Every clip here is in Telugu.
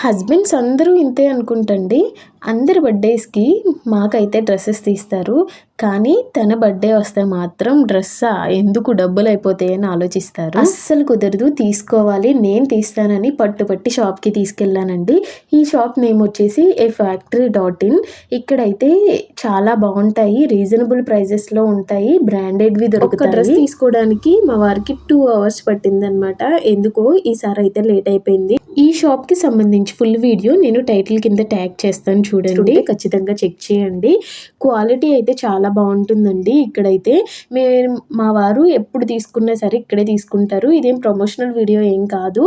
హస్బెండ్స్ అందరూ ఇంతే అనుకుంటండి. అందరి బర్త్‌డేస్‌కి మాకైతే డ్రెసెస్ తీస్తారు. కానీ తన బర్త్‌డే వస్తే మాత్రం డ్రెస్సా? ఎందుకు డబ్బులయిపోతాయని ఆలోచిస్తారు. అస్సలు కుదరదు, తీసుకోవాలి, నేను తీస్తానని పట్టుబట్టి షాప్‌కి తీసుకెళ్ళానండి. ఈ షాప్ నేమ్ వచ్చేసి ఏ ఫ్యాక్టరీ డాట్ ఇన్. ఇక్కడైతే చాలా బావుంటాయి. రీజనబుల్ ప్రైజెస్‌లో ఉంటాయి. బ్రాండెడ్‌వి దొరుకుతాయి. ఒక డ్రెస్ తీసుకోవడానికి మా వారికి 2 అవర్స్ పట్టిందనమాట. ఎందుకో ఈసారైతే లేట్ అయిపోయింది. ఈ షాప్‌కి సంబంధించి ఫుల్ వీడియో నేను టైటిల్ కింద ట్యాగ్ చేస్తాను చూడండి. ఖచ్చితంగా చెక్ చేయండి. క్వాలిటీ అయితే చాలా బావుంటుందండి ఇక్కడైతే. మా వారు ఎప్పుడు తీసుకున్నా సరే ఇక్కడే తీసుకుంటారు. ఇదేం ప్రమోషనల్ వీడియో ఏం కాదు.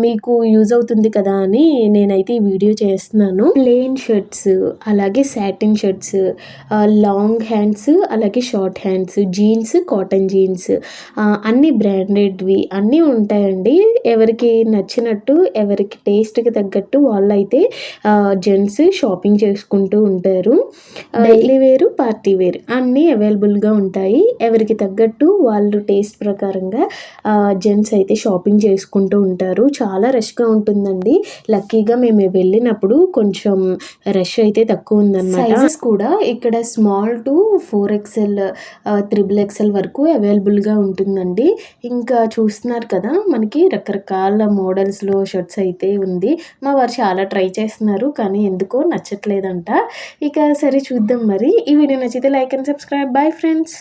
మీకు యూజ్ అవుతుంది కదా అని నేనైతే ఈ వీడియో చేస్తున్నాను. ప్లెయిన్ షర్ట్స్, అలాగే సాటిన్ షర్ట్స్, లాంగ్ హ్యాండ్స్, అలాగే short hands, jeans, cotton jeans, అన్నీ బ్రాండెడ్‌వి అన్నీ ఉంటాయండి. ఎవరికి నచ్చినట్టు, ఎవరికి టేస్ట్‌కి తగ్గట్టు వాళ్ళైతే జెంట్స్ షాపింగ్ చేసుకుంటూ ఉంటారు. డైలీ వేర్, పార్టీ వేర్ అన్నీ అవైలబుల్‌గా ఉంటాయి. ఎవరికి తగ్గట్టు వాళ్ళు టేస్ట్ ప్రకారంగా జెంట్స్ అయితే షాపింగ్ చేసుకుంటూ ఉంటారు. చాలా రష్‌గా ఉంటుందండి. లక్కీగా మేము వెళ్ళినప్పుడు కొంచెం రష్ అయితే తక్కువ ఉందన్నమాట. సైజెస్ కూడా ఇక్కడ స్మాల్ టు 4XL, XXL వరకు అవైలబుల్‌గా ఉంటుందండి. ఇంకా చూస్తున్నారు కదా, మనకి రకరకాల మోడల్స్‌లో షర్ట్స్ అయితే ఉంది. మా వారు చాలా ట్రై చేస్తున్నారు కానీ ఎందుకో నచ్చట్లేదంట. ఇక సరే చూద్దాం మరి. ఈ వీడియో నచ్చితే like and subscribe. Bye friends.